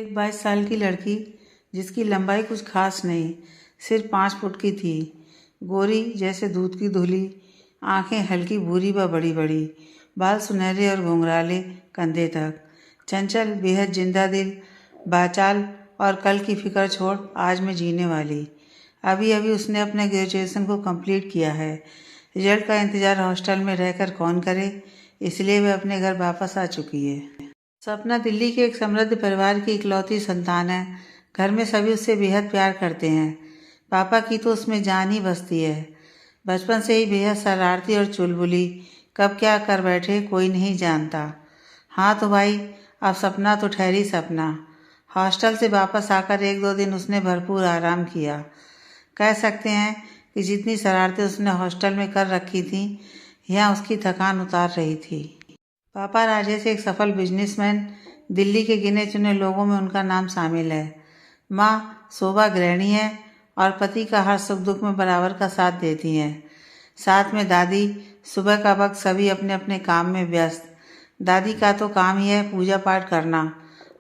एक 22 साल की लड़की जिसकी लंबाई कुछ खास नहीं, सिर्फ 5 फुट की थी। गोरी जैसे दूध की धुली, आंखें हल्की भूरी व बड़ी बड़ी, बाल सुनहरे और घुंघराले कंधे तक। चंचल, बेहद जिंदा दिल, बाचाल और कल की फिक्र छोड़ आज में जीने वाली। अभी अभी उसने अपने ग्रेजुएशन को कंप्लीट किया है। रिजल्ट का इंतज़ार हॉस्टल में रहकर कौन करे, इसलिए वह अपने घर वापस आ चुकी है। सपना दिल्ली के एक समृद्ध परिवार की इकलौती संतान है। घर में सभी उससे बेहद प्यार करते हैं। पापा की तो उसमें जान ही बसती है। बचपन से ही बेहद शरारती और चुलबुली, कब क्या कर बैठे कोई नहीं जानता। हाँ तो भाई, अब सपना तो ठहरी सपना। हॉस्टल से वापस आकर 1-2 दिन उसने भरपूर आराम किया। कह सकते हैं कि जितनी शरारतें उसने हॉस्टल में कर रखी थीं, यहाँ उसकी थकान उतार रही थी। पापा राजेश एक सफल बिजनेसमैन, दिल्ली के गिने चुने लोगों में उनका नाम शामिल है। माँ शोभा गृहिणी है और पति का हर सुख दुख में बराबर का साथ देती हैं। साथ में दादी। सुबह का वक्त सभी अपने अपने काम में व्यस्त। दादी का तो काम ही है पूजा पाठ करना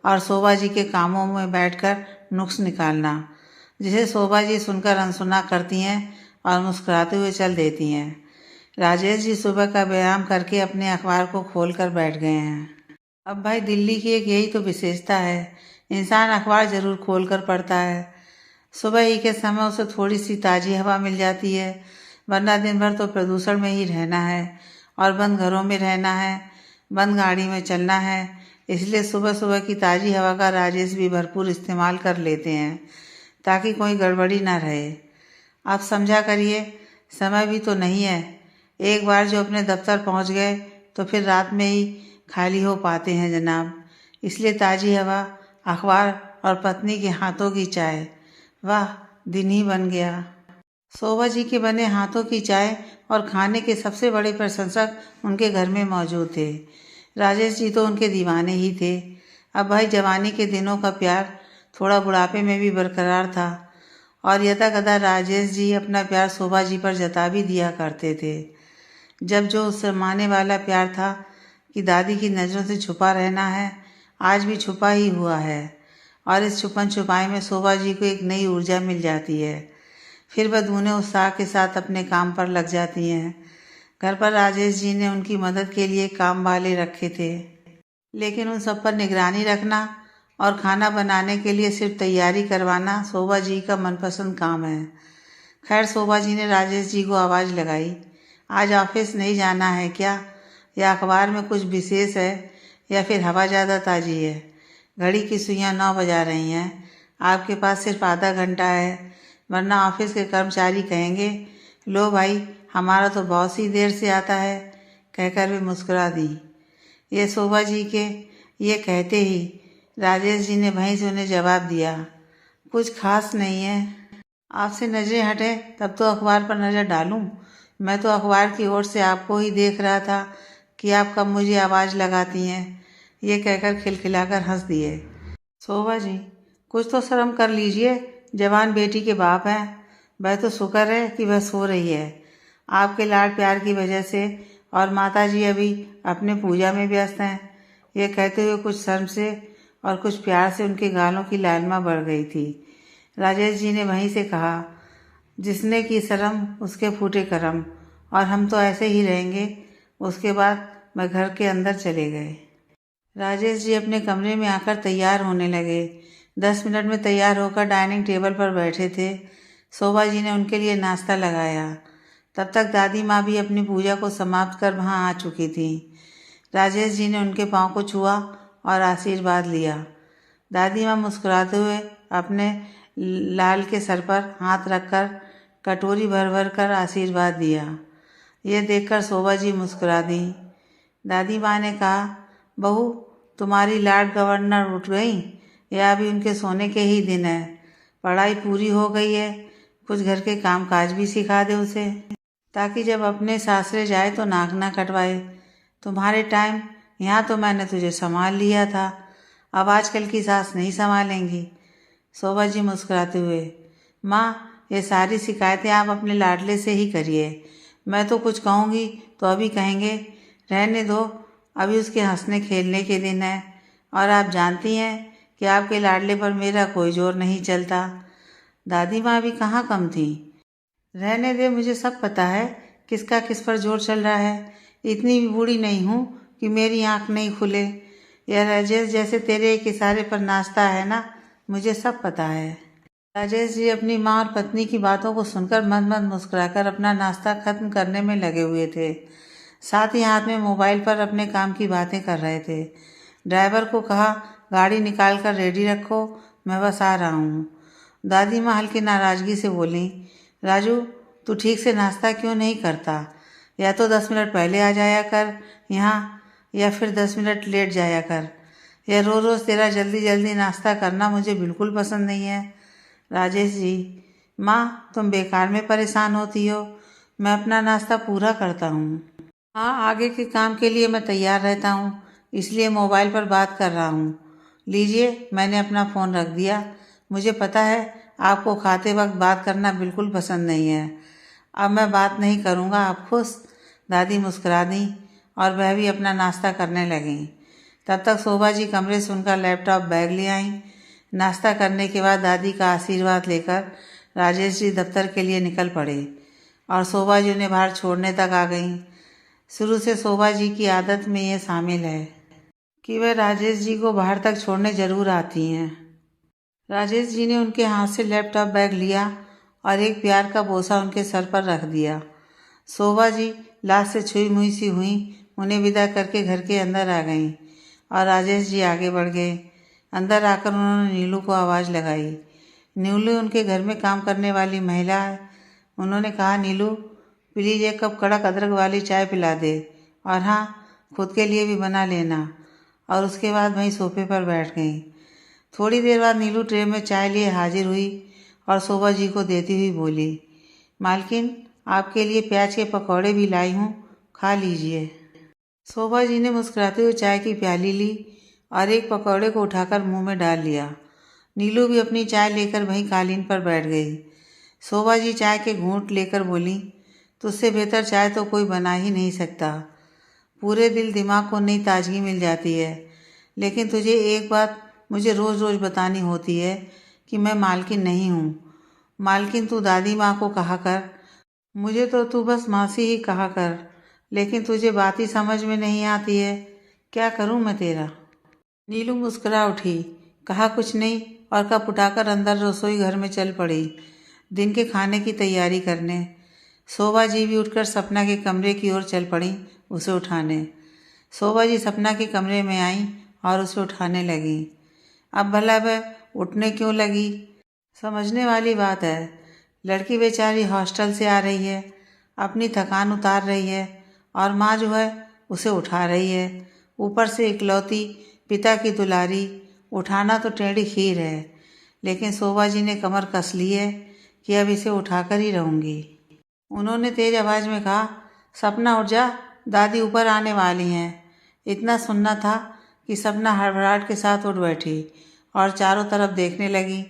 और शोभा जी के कामों में बैठकर नुक्स निकालना, जिसे शोभा जी सुनकर अनसुना करती हैं और मुस्कुराते हुए चल देती हैं। राजेश जी सुबह का व्यायाम करके अपने अखबार को खोल कर बैठ गए हैं। अब भाई, दिल्ली की एक यही तो विशेषता है, इंसान अखबार जरूर खोल कर पढ़ता है। सुबह ही के समय उसे थोड़ी सी ताज़ी हवा मिल जाती है, वरना दिन भर तो प्रदूषण में ही रहना है और बंद घरों में रहना है, बंद गाड़ी में चलना है। इसलिए सुबह सुबह की ताज़ी हवा का राजेश भी भरपूर इस्तेमाल कर लेते हैं, ताकि कोई गड़बड़ी ना रहे। आप समझा करिए, समय भी तो नहीं है। एक बार जो अपने दफ्तर पहुंच गए तो फिर रात में ही खाली हो पाते हैं जनाब। इसलिए ताज़ी हवा, अखबार और पत्नी के हाथों की चाय, वाह दिन ही बन गया। शोभा जी के बने हाथों की चाय और खाने के सबसे बड़े प्रशंसक उनके घर में मौजूद थे। राजेश जी तो उनके दीवाने ही थे। अब भाई, जवानी के दिनों का प्यार थोड़ा बुढ़ापे में भी बरकरार था और यदा कदा राजेश जी अपना प्यार शोभा जी पर जता भी दिया करते थे। जब जो उस जमाने वाला प्यार था कि दादी की नज़रों से छुपा रहना है, आज भी छुपा ही हुआ है और इस छुपन छुपाई में शोभा जी को एक नई ऊर्जा मिल जाती है। फिर वह दूने उत्साह के साथ अपने काम पर लग जाती हैं। घर पर राजेश जी ने उनकी मदद के लिए काम वाले रखे थे, लेकिन उन सब पर निगरानी रखना और खाना बनाने के लिए सिर्फ तैयारी करवाना शोभा जी का मनपसंद काम है। खैर, शोभा जी ने राजेश जी को आवाज़ लगाई, आज ऑफिस नहीं जाना है क्या, या अखबार में कुछ विशेष है, या फिर हवा ज़्यादा ताज़ी है। घड़ी की सुइयां 9 बजा रही हैं। आपके पास सिर्फ आधा घंटा है, वरना ऑफिस के कर्मचारी कहेंगे, लो भाई, हमारा तो बॉस ही देर से आता है, कहकर वे मुस्कुरा दी। ये शोभा जी के ये कहते ही राजेश जी ने वहीं से उन्हें जवाब दिया, कुछ खास नहीं है। आपसे नजरें हटे तब तो अखबार पर नज़र डालूं। मैं तो अखबार की ओर से आपको ही देख रहा था कि आप कब मुझे आवाज़ लगाती हैं। ये कहकर खिलखिलाकर हंस दिए। शोभा जी, कुछ तो शर्म कर लीजिए, जवान बेटी के बाप हैं। वह तो शुक्र है कि वह सो रही है आपके लाड प्यार की वजह से, और माता जी अभी अपने पूजा में व्यस्त हैं। ये कहते हुए कुछ शर्म से और कुछ प्यार से उनके गालों की लालिमा बढ़ गई थी। राजेश जी ने वहीं से कहा, जिसने की शर्म उसके फूटे करम, और हम तो ऐसे ही रहेंगे। उसके बाद वह घर के अंदर चले गए। राजेश जी अपने कमरे में आकर तैयार होने लगे। 10 मिनट में तैयार होकर डाइनिंग टेबल पर बैठे थे। शोभा जी ने उनके लिए नाश्ता लगाया। तब तक दादी माँ भी अपनी पूजा को समाप्त कर वहाँ आ चुकी थी। राजेश जी ने उनके पाँव को छुआ और आशीर्वाद लिया। दादी माँ मुस्कुराते हुए अपने लाल के सर पर हाथ रखकर कटोरी भर भर कर आशीर्वाद दिया। यह देखकर शोभा जी मुस्कुरा दी। दादी माँ ने कहा, बहू, तुम्हारी लाड गवर्नर उठ गई या अभी उनके सोने के ही दिन है? पढ़ाई पूरी हो गई है, कुछ घर के काम काज भी सिखा दे उसे, ताकि जब अपने सासरे जाए तो नाक ना कटवाए। तुम्हारे टाइम यहाँ तो मैंने तुझे संभाल लिया था, अब आजकल की सास नहीं संभालेंगी। शोभा जी मुस्कुराते हुए, माँ, ये सारी शिकायतें आप अपने लाडले से ही करिए। मैं तो कुछ कहूँगी तो अभी कहेंगे रहने दो, अभी उसके हंसने खेलने के दिन है, और आप जानती हैं कि आपके लाडले पर मेरा कोई जोर नहीं चलता। दादी माँ भी कहाँ कम थी। रहने दे, मुझे सब पता है किसका किस पर जोर चल रहा है। इतनी भी बूढ़ी नहीं हूँ कि मेरी आँख नहीं खुले। यह राजेश जैसे तेरे एक इशारे पर नाचता है ना, मुझे सब पता है। राजेश जी अपनी माँ और पत्नी की बातों को सुनकर मंद मंद मुस्कुराकर अपना नाश्ता खत्म करने में लगे हुए थे। साथ ही हाथ में मोबाइल पर अपने काम की बातें कर रहे थे। ड्राइवर को कहा, गाड़ी निकाल कर रेडी रखो, मैं बस आ रहा हूँ। दादी माँ हल्की नाराज़गी से बोली, राजू तू ठीक से नाश्ता क्यों नहीं करता? या तो 10 मिनट पहले आ जाया कर यहाँ, या फिर 10 मिनट लेट जाया कर। यह रोज़ रोज़ तेरा जल्दी जल्दी नाश्ता करना मुझे बिल्कुल पसंद नहीं है। राजेश जी, माँ तुम बेकार में परेशान होती हो, मैं अपना नाश्ता पूरा करता हूँ। हाँ, आगे के काम के लिए मैं तैयार रहता हूँ, इसलिए मोबाइल पर बात कर रहा हूँ। लीजिए, मैंने अपना फ़ोन रख दिया। मुझे पता है आपको खाते वक्त बात करना बिल्कुल पसंद नहीं है। अब मैं बात नहीं करूँगा, आप खुश? दादी मुस्कुरा दी और वह भी अपना नाश्ता करने लगीं। तब तक शोभा जी कमरे से उनका लैपटॉप बैग ले आईं। नाश्ता करने के बाद दादी का आशीर्वाद लेकर राजेश जी दफ्तर के लिए निकल पड़े और शोभा जी उन्हें बाहर छोड़ने तक आ गईं। शुरू से शोभा जी की आदत में ये शामिल है कि वह राजेश जी को बाहर तक छोड़ने जरूर आती हैं। राजेश जी ने उनके हाथ से लैपटॉप बैग लिया और एक प्यार का बोसा उनके सर पर रख दिया। शोभा जी लाश से छुई मुई सी हुई, उन्हें विदा करके घर के अंदर आ गईं और राजेश जी आगे बढ़ गए। अंदर आकर उन्होंने नीलू को आवाज़ लगाई। नीलू उनके घर में काम करने वाली महिला है। उन्होंने कहा, नीलू प्लीज़ 1 कप कड़क अदरक वाली चाय पिला दे, और हाँ, खुद के लिए भी बना लेना। और उसके बाद वहीं सोफे पर बैठ गई। थोड़ी देर बाद नीलू ट्रे में चाय लिए हाजिर हुई और शोभा जी को देती हुई बोली, मालकिन आपके लिए प्याज के पकौड़े भी लाई हूँ, खा लीजिए। शोभा जी ने मुस्कुराते हुए चाय की प्याली ली और एक पकौड़े को उठाकर मुंह में डाल लिया। नीलू भी अपनी चाय लेकर वहीं कालीन पर बैठ गई। शोभा जी चाय के घूंट लेकर बोली, तुझसे बेहतर चाय तो कोई बना ही नहीं सकता। पूरे दिल दिमाग को नई ताजगी मिल जाती है। लेकिन तुझे एक बात मुझे रोज़ रोज़ बतानी होती है कि मैं मालकिन नहीं हूँ। मालकिन तू दादी माँ को कहा कर, मुझे तो तू बस मासी ही कहा कर, लेकिन तुझे बात ही समझ में नहीं आती है। क्या करूँ मैं तेरा? नीलू मुस्कुरा उठी, कहा कुछ नहीं, और कप उठाकर अंदर रसोई घर में चल पड़ी दिन के खाने की तैयारी करने। शोभा जी भी उठकर सपना के कमरे की ओर चल पड़ी उसे उठाने। शोभा जी सपना के कमरे में आईं और उसे उठाने लगी। अब भला वह उठने क्यों लगी? समझने वाली बात है। लड़की बेचारी हॉस्टल से आ रही है, अपनी थकान उतार रही है, और माँ जो है उसे उठा रही है। ऊपर से इकलौती पिता की दुलारी, उठाना तो टेढ़ी खीर है। लेकिन शोभा जी ने कमर कस ली है कि अब इसे उठाकर ही रहूँगी। उन्होंने तेज आवाज़ में कहा, सपना उठ जा, दादी ऊपर आने वाली हैं। इतना सुनना था कि सपना हड़बड़ाहट के साथ उठ बैठी और चारों तरफ देखने लगी,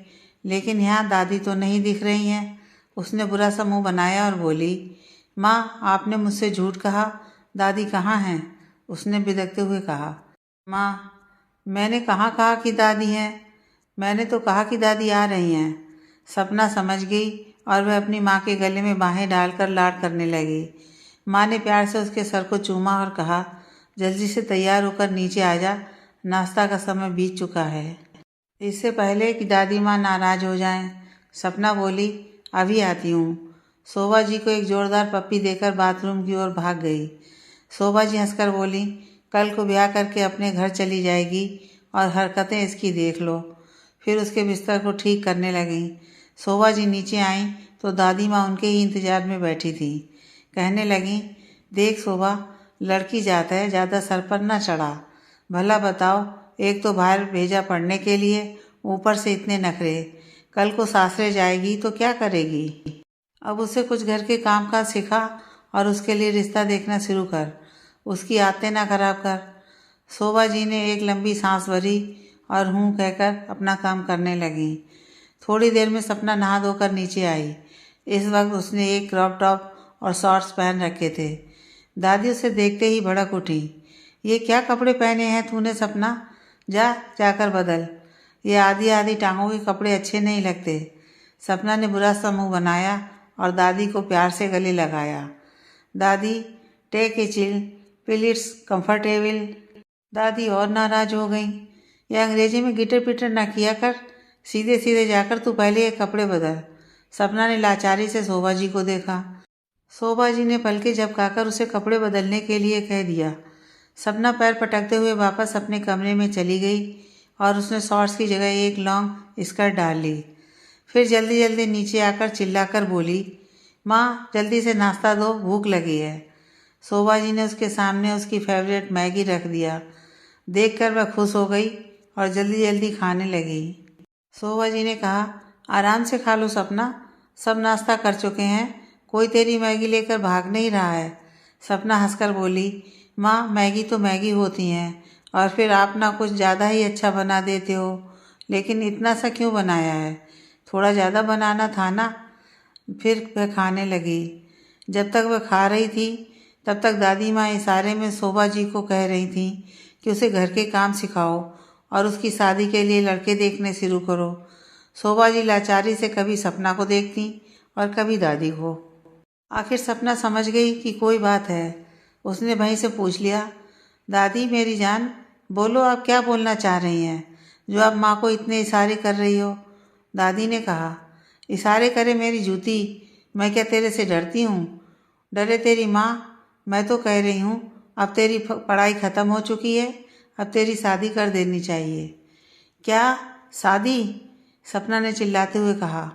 लेकिन यहाँ दादी तो नहीं दिख रही हैं। उसने बुरा सा मुँह बनाया और बोली, माँ आपने मुझसे झूठ कहा, दादी कहाँ हैं? उसने बिदकते हुए कहा, माँ मैंने कहाँ कहा कि दादी हैं? मैंने तो कहा कि दादी आ रही हैं। सपना समझ गई और वह अपनी माँ के गले में बाहें डालकर लाड करने लगी। माँ ने प्यार से उसके सर को चूमा और कहा, जल्दी से तैयार होकर नीचे आ जा, नाश्ता का समय बीत चुका है। इससे पहले कि दादी माँ नाराज हो जाएं, सपना बोली, अभी आती हूँ। शोभा जी को एक जोरदार पप्पी देकर बाथरूम की ओर भाग गई। शोभा जी हंसकर बोली, कल को ब्याह करके अपने घर चली जाएगी और हरकतें इसकी देख लो। फिर उसके बिस्तर को ठीक करने लगीं। शोभा जी नीचे आईं तो दादी माँ उनके ही इंतजार में बैठी थी। कहने लगीं, देख शोभा, लड़की जात है, ज़्यादा सर पर न चढ़ा। भला बताओ, एक तो बाहर भेजा पढ़ने के लिए, ऊपर से इतने नखरे। कल को सासरे जाएगी तो क्या करेगी? अब उसे कुछ घर के काम काज सिखा और उसके लिए रिश्ता देखना शुरू कर। उसकी आदतें ना खराब कर। शोभा जी ने एक लंबी सांस भरी और हूँ कहकर अपना काम करने लगी। थोड़ी देर में सपना नहा धोकर नीचे आई। इस वक्त उसने एक क्रॉप टॉप और शॉर्ट्स पहन रखे थे। दादी उसे देखते ही भड़क उठी, ये क्या कपड़े पहने हैं तूने सपना? जा जाकर बदल। ये आधी आधी टांगों के कपड़े अच्छे नहीं लगते। सपना ने बुरा सा मुंह बनाया और दादी को प्यार से गले लगाया। दादी, take a chill, feel it's comfortable. दादी और नाराज हो गई। ये अंग्रेजी में गिटर पिटर ना किया कर, सीधे सीधे जाकर तू पहले ये कपड़े बदल। सपना ने लाचारी से शोभा जी को देखा। शोभा जी ने पलके झपकाकर उसे कपड़े बदलने के लिए कह दिया। सपना पैर पटकते हुए वापस अपने कमरे में चली गई और उसने शॉर्ट्स की जगह एक लॉन्ग स्कर्ट डाल ली। फिर जल्दी जल्दी नीचे आकर चिल्लाकर बोली, माँ जल्दी से नाश्ता दो, भूख लगी है। शोभा जी ने उसके सामने उसकी फेवरेट मैगी रख दिया। देखकर वह खुश हो गई और जल्दी जल्दी खाने लगी। शोभा जी ने कहा, आराम से खा लो सपना, सब नाश्ता कर चुके हैं, कोई तेरी मैगी लेकर भाग नहीं रहा है। सपना हंसकर बोली, माँ मैगी तो मैगी होती हैं और फिर आप ना कुछ ज़्यादा ही अच्छा बना देते हो, लेकिन इतना सा क्यों बनाया है, थोड़ा ज़्यादा बनाना था ना। फिर वह खाने लगी। जब तक वह खा रही थी तब तक दादी माँ इशारे में शोभा जी को कह रही थी कि उसे घर के काम सिखाओ और उसकी शादी के लिए लड़के देखने शुरू करो। शोभा जी लाचारी से कभी सपना को देखती और कभी दादी को। आखिर सपना समझ गई कि कोई बात है। उसने वहीं से पूछ लिया, दादी मेरी जान, बोलो आप क्या बोलना चाह रही हैं जो आप माँ को इतने इशारे कर रही हो। दादी ने कहा, इशारे करे मेरी जूती, मैं क्या तेरे से डरती हूँ? डरे तेरी माँ, मैं तो कह रही हूँ अब तेरी पढ़ाई ख़त्म हो चुकी है, अब तेरी शादी कर देनी चाहिए। क्या शादी? सपना ने चिल्लाते हुए कहा।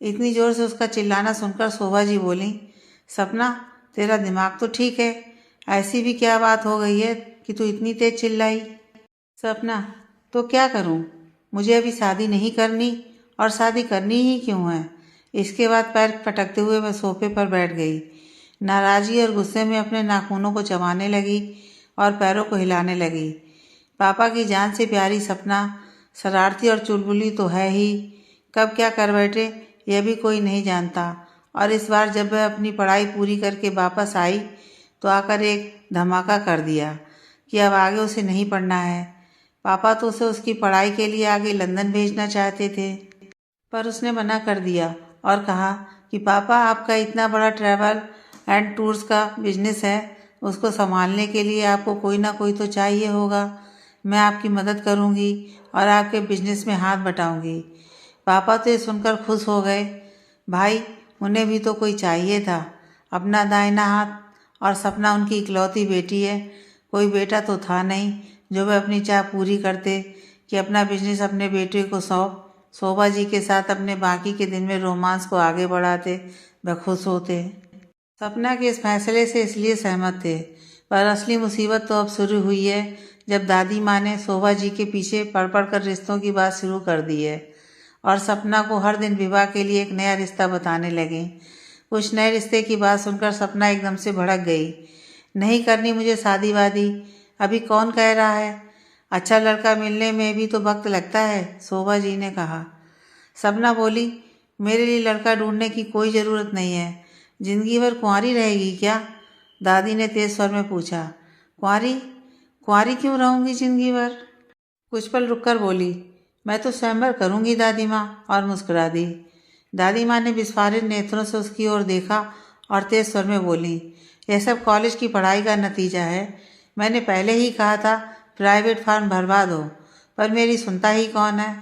इतनी ज़ोर से उसका चिल्लाना सुनकर शोभा जी बोली, सपना तेरा दिमाग तो ठीक है, ऐसी भी क्या बात हो गई है कि तू इतनी तेज चिल्लाई? सपना, तो क्या करूं? मुझे अभी शादी नहीं करनी और शादी करनी ही क्यों है? इसके बाद पैर पटकते हुए वह सोफे पर बैठ गई। नाराज़गी और गुस्से में अपने नाखूनों को चबाने लगी और पैरों को हिलाने लगी। पापा की जान से प्यारी सपना शरारती और चुलबुली तो है ही, कब क्या कर बैठे यह भी कोई नहीं जानता। और इस बार जब वह अपनी पढ़ाई पूरी करके वापस आई तो आकर एक धमाका कर दिया कि अब आगे उसे नहीं पढ़ना है। पापा तो उसे उसकी पढ़ाई के लिए आगे लंदन भेजना चाहते थे, पर उसने मना कर दिया और कहा कि पापा आपका इतना बड़ा ट्रैवल एंड टूर्स का बिजनेस है, उसको संभालने के लिए आपको कोई ना कोई तो चाहिए होगा। मैं आपकी मदद करूंगी और आपके बिजनेस में हाथ बटाऊंगी। पापा तो ये सुनकर खुश हो गए। भाई उन्हें भी तो कोई चाहिए था, अपना दाहिना हाथ, और सपना उनकी इकलौती बेटी है। कोई बेटा तो था नहीं जो वह अपनी चाह पूरी करते कि अपना बिजनेस अपने बेटे को सौंप शोभा जी के साथ अपने बाकी के दिन में रोमांस को आगे बढ़ाते, वह खुश होते। सपना के इस फैसले से इसलिए सहमत थे, पर असली मुसीबत तो अब शुरू हुई है जब दादी माँ ने शोभा जी के पीछे पड़ पड़ कर रिश्तों की बात शुरू कर दी है और सपना को हर दिन विवाह के लिए एक नया रिश्ता बताने लगे। कुछ नए रिश्ते की बात सुनकर सपना एकदम से भड़क गई। नहीं करनी मुझे शादी वादी, अभी कौन कह रहा है, अच्छा लड़का मिलने में भी तो वक्त लगता है, शोभा जी ने कहा। सपना बोली, मेरे लिए लड़का ढूंढने की कोई ज़रूरत नहीं है, जिंदगी भर कुंवारी रहेगी क्या? दादी ने तेज स्वर में पूछा। कुंवारी? कुंवारी क्यों रहूंगी जिंदगी भर? कुछ पल रुककर बोली, मैं तो स्वयंवर करूंगी दादी माँ, और मुस्कुरा दी। दादी माँ ने विस्फारित नेत्रों से उसकी ओर देखा और तेज स्वर में बोली, यह सब कॉलेज की पढ़ाई का नतीजा है। मैंने पहले ही कहा था प्राइवेट फार्म भरवा दो, पर मेरी सुनता ही कौन है।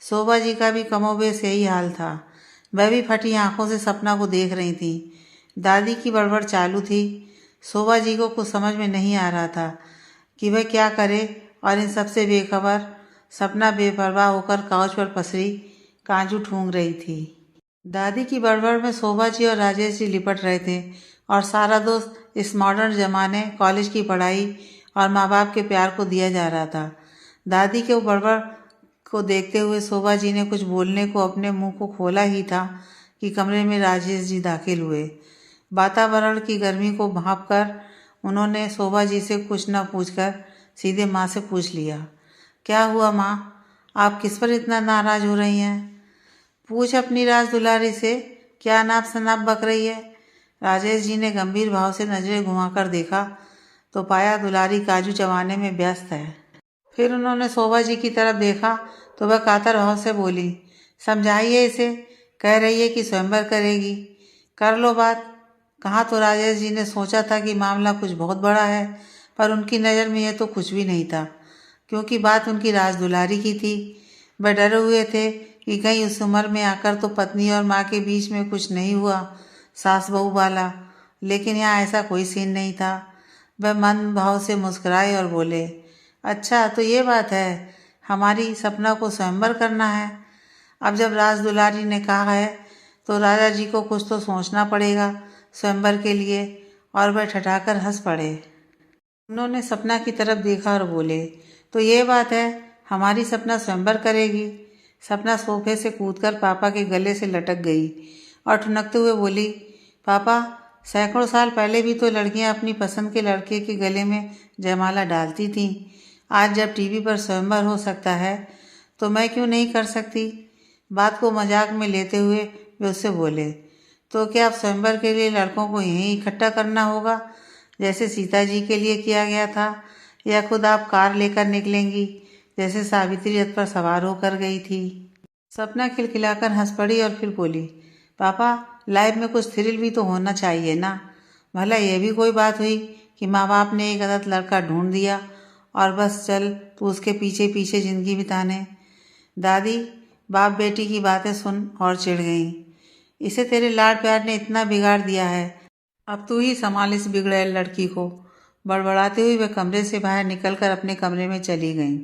शोभा जी का भी कमोबेश यही हाल था। वह भी फटी आंखों से सपना को देख रही थी। दादी की बड़बड़ चालू थी। शोभा जी को कुछ समझ में नहीं आ रहा था कि वह क्या करे, और इन सबसे बेखबर सपना बेपरवाह होकर काउच पर पसरी काजू ठूंग रही थी। दादी की बड़बड़ में शोभा जी और राजेश जी लिपट रहे थे और सारा दोस्त इस मॉडर्न जमाने, कॉलेज की पढ़ाई और माँ बाप के प्यार को दिया जा रहा था। दादी के बड़बड़ को देखते हुए शोभा जी ने कुछ बोलने को अपने मुंह को खोला ही था कि कमरे में राजेश जी दाखिल हुए। वातावरण की गर्मी को भांपकर उन्होंने शोभा जी से कुछ न पूछकर सीधे माँ से पूछ लिया, क्या हुआ माँ, आप किस पर इतना नाराज हो रही हैं? पूछ अपनी राज दुलारी से, क्या नाप शनाप बक रही है? राजेश जी ने गंभीर भाव से नजरें घुमाकर देखा तो पाया दुलारी काजू चबाने में व्यस्त है। फिर उन्होंने शोभा जी की तरफ देखा तो वह कातर भाव से बोली, समझाइए इसे, कह रही है कि स्वयंवर करेगी, कर लो बात। कहाँ तो राजेश जी ने सोचा था कि मामला कुछ बहुत बड़ा है, पर उनकी नज़र में यह तो कुछ भी नहीं था, क्योंकि बात उनकी राज दुलारी की थी। वह डरे हुए थे कि कहीं उस उम्र में आकर तो पत्नी और माँ के बीच में कुछ नहीं हुआ, सास बहू वाला। लेकिन यहाँ ऐसा कोई सीन नहीं था। वह मन भाव से मुस्कुराए और बोले, अच्छा तो ये बात है, हमारी सपना को स्वयंवर करना है। अब जब राज दुलारी ने कहा है तो राजा जी को कुछ तो सोचना पड़ेगा स्वयंवर के लिए। और वह ठठाकर हंस पड़े। उन्होंने सपना की तरफ देखा और बोले, तो ये बात है, हमारी सपना स्वयंवर करेगी। सपना सोफे से कूदकर पापा के गले से लटक गई और ठुनकते हुए बोली, पापा, सैकड़ों साल पहले भी तो लड़कियां अपनी पसंद के लड़के के गले में जयमाला डालती थीं। आज जब टीवी पर स्वयंवर हो सकता है तो मैं क्यों नहीं कर सकती। बात को मजाक में लेते हुए वे उससे बोले, तो क्या अब स्वयंवर के लिए लड़कों को यहीं इकट्ठा करना होगा, जैसे सीता जी के लिए किया गया था, या खुद आप कार लेकर निकलेंगी, जैसे सावित्री रथ पर सवार होकर गई थी। सपना खिलखिलाकर हंस पड़ी और फिर बोली, पापा, लाइफ में कुछ थ्रिल भी तो होना चाहिए ना। भला यह भी कोई बात हुई कि माँ बाप ने एक गलत लड़का ढूंढ दिया और बस चल तू उसके पीछे पीछे जिंदगी बिताने। दादी बाप बेटी की बातें सुन और चिढ़ गईं। इसे तेरे लाड प्यार ने इतना बिगाड़ दिया है, अब तू ही संभाल इस बिगड़ैल लड़की को। बड़बड़ाते हुए वह कमरे से बाहर निकलकर अपने कमरे में चली गईं।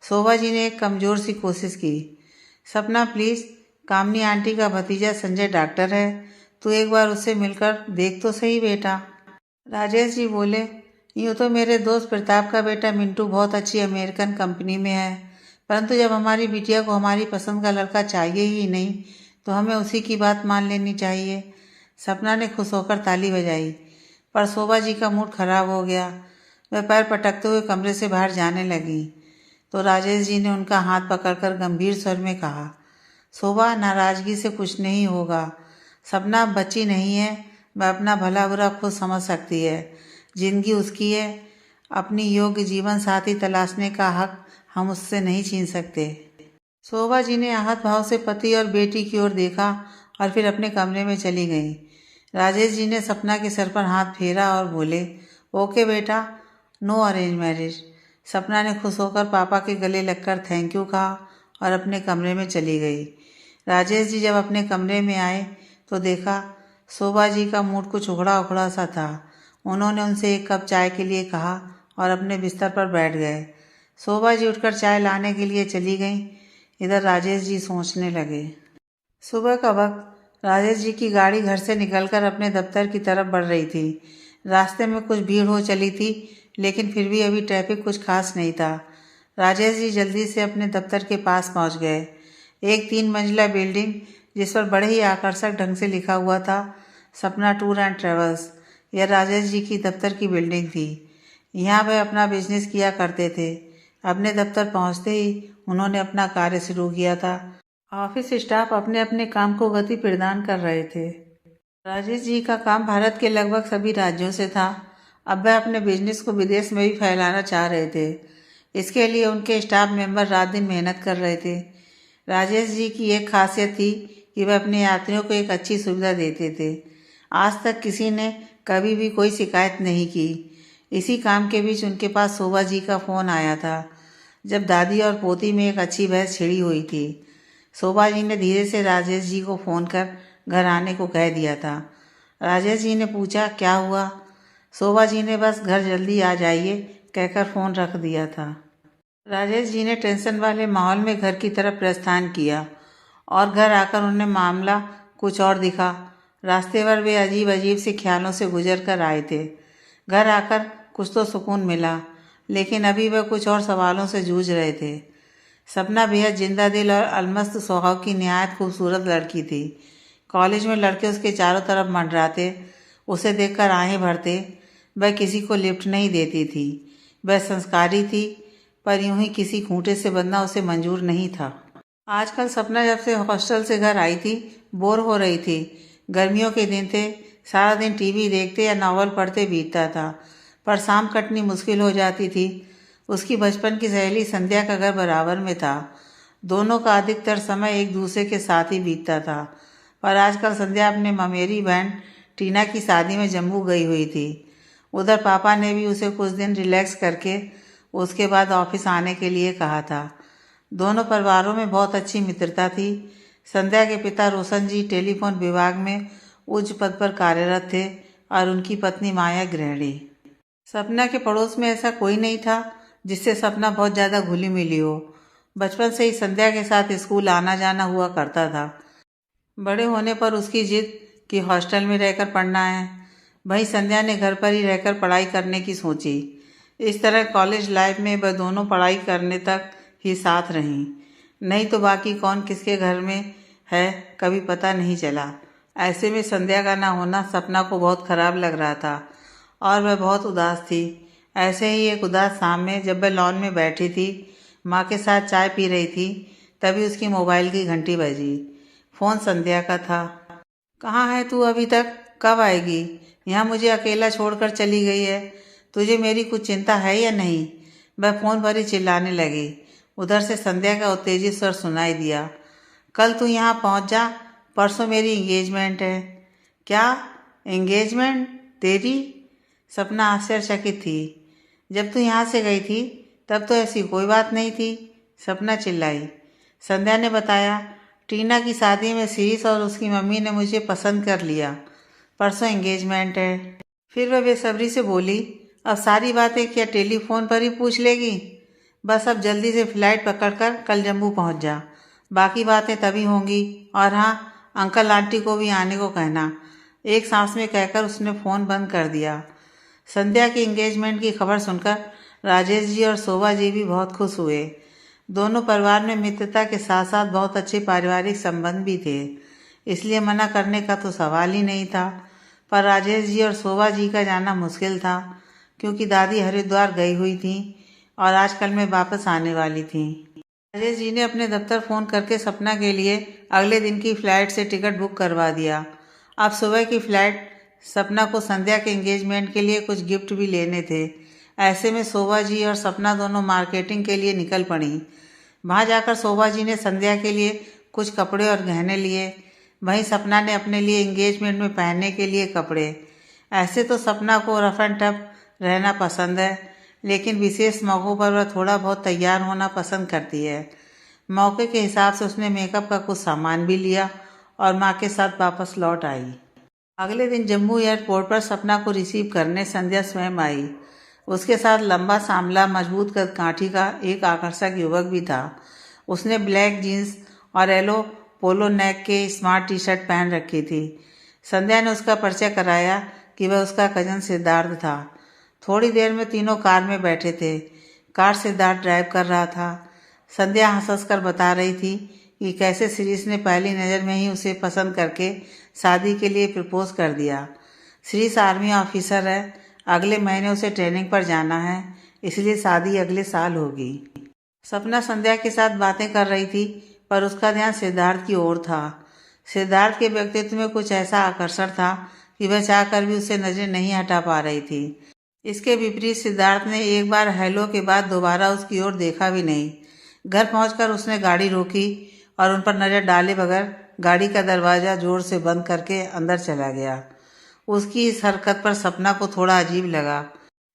शोभा जी ने एक कमज़ोर सी कोशिश की, सपना प्लीज़, कामनी आंटी का भतीजा संजय डॉक्टर है, तू एक बार उससे मिलकर देख तो सही बेटा। राजेश जी बोले, यूँ तो मेरे दोस्त प्रताप का बेटा मिंटू बहुत अच्छी अमेरिकन कंपनी में है, परंतु जब हमारी बिटिया को हमारी पसंद का लड़का चाहिए ही नहीं तो हमें उसी की बात मान लेनी चाहिए। सपना ने खुश होकर ताली बजाई, पर शोभा जी का मूड खराब हो गया। वह पैर पटकते हुए कमरे से बाहर जाने लगी तो राजेश जी ने उनका हाथ पकड़कर गंभीर स्वर में कहा, शोभा, नाराजगी से कुछ नहीं होगा। सपना अब बच्ची नहीं है, वह अपना भला बुरा खुद समझ सकती है। जिंदगी उसकी है, अपनी योग्य जीवन साथी तलाशने का हक हम उससे नहीं छीन सकते। शोभा जी ने आहत भाव से पति और बेटी की ओर देखा और फिर अपने कमरे में चली गई। राजेश जी ने सपना के सर पर हाथ फेरा और बोले, ओके बेटा, नो अरेंज मैरिज। सपना ने खुश होकर पापा के गले लगकर थैंक यू कहा और अपने कमरे में चली गई। राजेश जी जब अपने कमरे में आए तो देखा शोभा जी का मूड कुछ उखड़ा उखड़ा सा था। उन्होंने उनसे एक कप चाय के लिए कहा और अपने बिस्तर पर बैठ गए। शोभा जी उठकर चाय लाने के लिए चली गईं। इधर राजेश जी सोचने लगे। सुबह का वक्त राजेश जी की गाड़ी घर से निकलकर अपने दफ्तर की तरफ बढ़ रही थी। रास्ते में कुछ भीड़ हो चली थी, लेकिन फिर भी अभी ट्रैफिक कुछ खास नहीं था। राजेश जी जल्दी से अपने दफ्तर के पास पहुंच गए। एक 3 मंजिला बिल्डिंग जिस पर बड़े ही आकर्षक ढंग से लिखा हुआ था, सपना टूर एंड ट्रेवल्स, यह राजेश जी की दफ्तर की बिल्डिंग थी। यहाँ वह अपना बिजनेस किया करते थे। अपने दफ्तर पहुँचते ही उन्होंने अपना कार्य शुरू किया था। ऑफिस स्टाफ अपने अपने काम को गति प्रदान कर रहे थे। राजेश जी का काम भारत के लगभग सभी राज्यों से था। अब वह अपने बिजनेस को विदेश में भी फैलाना चाह रहे थे। इसके लिए उनके स्टाफ मेंबर रात दिन मेहनत कर रहे थे। राजेश जी की एक खासियत थी कि वह अपने यात्रियों को एक अच्छी सुविधा देते थे। आज तक किसी ने कभी भी कोई शिकायत नहीं की। इसी काम के बीच उनके पास शोभा जी का फ़ोन आया था, जब दादी और पोती में एक अच्छी बहस छिड़ी हुई थी। शोभा जी ने धीरे से राजेश जी को फ़ोन कर घर आने को कह दिया था। राजेश जी ने पूछा, क्या हुआ? शोभा जी ने बस घर जल्दी आ जाइए कहकर फ़ोन रख दिया था। राजेश जी ने टेंशन वाले माहौल में घर की तरफ प्रस्थान किया और घर आकर उन्हें मामला कुछ और दिखा। रास्ते भर वे अजीब अजीब से ख्यालों से गुजर कर आए थे। घर आकर कुछ तो सुकून मिला, लेकिन अभी वह कुछ और सवालों से जूझ रहे थे। सपना बेहद जिंदा दिल और अलमस्त स्वभाव की निहायत खूबसूरत लड़की थी। कॉलेज में लड़के उसके चारों तरफ मंडराते, उसे देखकर आहें भरते। वह किसी को लिफ्ट नहीं देती थी। वह संस्कारी थी, पर यूं ही किसी खूंटे से बंधना उसे मंजूर नहीं था। आजकल सपना जब से हॉस्टल से घर आई थी, बोर हो रही थी। गर्मियों के दिन थे, सारा दिन टीवी देखते या नावल पढ़ते बीतता था, पर शाम कटनी मुश्किल हो जाती थी। उसकी बचपन की सहेली संध्या का घर बराबर में था। दोनों का अधिकतर समय एक दूसरे के साथ ही बीतता था। पर आजकल संध्या अपने ममेरी बहन टीना की शादी में जम्मू गई हुई थी। उधर पापा ने भी उसे कुछ दिन रिलैक्स करके उसके बाद ऑफिस आने के लिए कहा था। दोनों परिवारों में बहुत अच्छी मित्रता थी। संध्या के पिता रोशन जी टेलीफोन विभाग में उच्च पद पर कार्यरत थे और उनकी पत्नी माया गृहिणी। सपना के पड़ोस में ऐसा कोई नहीं था जिससे सपना बहुत ज़्यादा घुली मिली हो। बचपन से ही संध्या के साथ स्कूल आना जाना हुआ करता था। बड़े होने पर उसकी जिद कि हॉस्टल में रहकर पढ़ना है। वहीं संध्या ने घर पर ही रहकर पढ़ाई करने की सोची। इस तरह कॉलेज लाइफ में वह दोनों पढ़ाई करने तक ही साथ रहीं। नहीं तो बाकी कौन किसके घर में है कभी पता नहीं चला। ऐसे में संध्या का ना होना सपना को बहुत खराब लग रहा था और वह बहुत उदास थी। ऐसे ही एक उदास शाम में जब वह लॉन में बैठी थी, माँ के साथ चाय पी रही थी, तभी उसकी मोबाइल की घंटी बजी। फ़ोन संध्या का था। कहाँ है तू अभी तक? कब आएगी? यहाँ मुझे अकेला छोड़कर चली गई है। तुझे मेरी कुछ चिंता है या नहीं? वह फ़ोन पर ही चिल्लाने लगी। उधर से संध्या का उत्तेजित स्वर सुनाई दिया। कल तू यहाँ पहुँच जा, परसों मेरी एंगेजमेंट है। क्या एंगेजमेंट तेरी? सपना आश्चर्यचकित थी। जब तू यहाँ से गई थी तब तो ऐसी कोई बात नहीं थी, सपना चिल्लाई। संध्या ने बताया, टीना की शादी में शीश और उसकी मम्मी ने मुझे पसंद कर लिया। परसों एंगेजमेंट है। फिर वह बेसब्री से बोली, अब सारी बातें क्या टेलीफोन पर ही पूछ लेगी? बस अब जल्दी से फ्लाइट पकड़कर कल जम्मू पहुंच जा। बाकी बातें तभी होंगी। और हाँ, अंकल आंटी को भी आने को कहना। एक सांस में कहकर उसने फ़ोन बंद कर दिया। संध्या की एंगेजमेंट की खबर सुनकर राजेश जी और शोभा जी भी बहुत खुश हुए। दोनों परिवार में मित्रता के साथ साथ बहुत अच्छे पारिवारिक संबंध भी थे, इसलिए मना करने का तो सवाल ही नहीं था। पर राजेश जी और शोभा जी का जाना मुश्किल था, क्योंकि दादी हरिद्वार गई हुई थी और आजकल में वापस आने वाली थी। राजेश जी ने अपने दफ्तर फ़ोन करके सपना के लिए अगले दिन की फ़्लाइट से टिकट बुक करवा दिया। अब सुबह की फ़्लाइट। सपना को संध्या के एंगेजमेंट के लिए कुछ गिफ्ट भी लेने थे। ऐसे में शोभा जी और सपना दोनों मार्केटिंग के लिए निकल पड़ी। वहाँ जाकर शोभा जी ने संध्या के लिए कुछ कपड़े और गहने लिए। वहीं सपना ने अपने लिए एंगेजमेंट में पहनने के लिए कपड़े। ऐसे तो सपना को रफ एंड टफ रहना पसंद है, लेकिन विशेष मौक़ों पर वह थोड़ा बहुत तैयार होना पसंद करती है। मौके के हिसाब से उसने मेकअप का कुछ सामान भी लिया और माँ के साथ वापस लौट आई। अगले दिन जम्मू एयरपोर्ट पर सपना को रिसीव करने संध्या स्वयं आई। उसके साथ लंबा सांवला मजबूत कदकाठी का एक आकर्षक युवक भी था। उसने ब्लैक जीन्स और येलो पोलो नेक के स्मार्ट टी शर्ट पहन रखी थी। संध्या ने उसका परिचय कराया कि वह उसका कजन सिद्धार्थ था। थोड़ी देर में तीनों कार में बैठे थे। कार सिद्धार्थ ड्राइव कर रहा था। संध्या हंस कर बता रही थी कि कैसे श्रीश ने पहली नज़र में ही उसे पसंद करके शादी के लिए प्रपोज कर दिया। श्रीश आर्मी ऑफिसर है, अगले महीने उसे ट्रेनिंग पर जाना है, इसलिए शादी अगले साल होगी। सपना संध्या के साथ बातें कर रही थी, पर उसका ध्यान सिद्धार्थ की ओर था। सिद्धार्थ के व्यक्तित्व में कुछ ऐसा आकर्षण था कि वह चाहकर भी उसे नजर नहीं हटा पा रही थी। इसके विपरीत सिद्धार्थ ने एक बार हेलो के बाद दोबारा उसकी ओर देखा भी नहीं। घर पहुंचकर उसने गाड़ी रोकी और उन पर नजर डाले बगैर गाड़ी का दरवाज़ा जोर से बंद करके अंदर चला गया। उसकी इस हरकत पर सपना को थोड़ा अजीब लगा।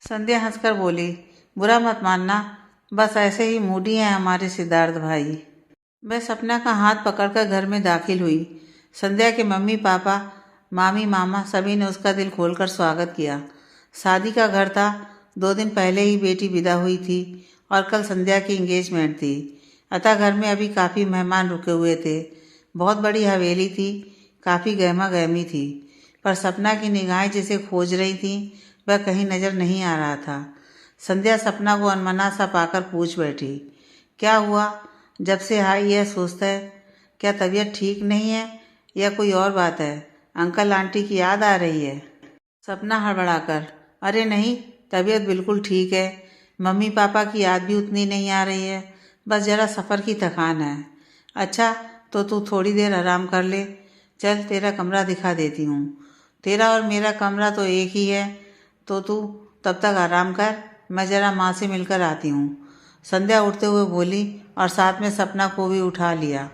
संध्या हंसकर बोली, बुरा मत मानना, बस ऐसे ही मूडी हैं हमारे सिद्धार्थ भाई। वह सपना का हाथ पकड़कर घर में दाखिल हुई। संध्या के मम्मी पापा, मामी मामा सभी ने उसका दिल खोलकर स्वागत किया। शादी का घर था। 2 दिन पहले ही बेटी विदा हुई थी और कल संध्या की एंगेजमेंट थी। अतः घर में अभी काफ़ी मेहमान रुके हुए थे। बहुत बड़ी हवेली थी, काफ़ी गहमा गहमी थी, पर सपना की निगाहें जिसे खोज रही थी वह कहीं नज़र नहीं आ रहा था। संध्या सपना को अनमना सा पाकर पूछ बैठी, क्या हुआ? जब से आई यह सुस्त है, क्या तबीयत ठीक नहीं है या कोई और बात है? अंकल आंटी की याद आ रही है? सपना हड़बड़ाकर, अरे नहीं, तबीयत बिल्कुल ठीक है। मम्मी पापा की याद भी उतनी नहीं आ रही है, बस ज़रा सफ़र की थकान है। अच्छा, तो तू थोड़ी देर आराम कर ले। चल तेरा कमरा दिखा देती हूँ। तेरा और मेरा कमरा तो एक ही है, तो तू तब तक आराम कर, मैं ज़रा माँ से मिलकर आती हूँ। संध्या उठते हुए बोली और साथ में सपना को भी उठा लिया।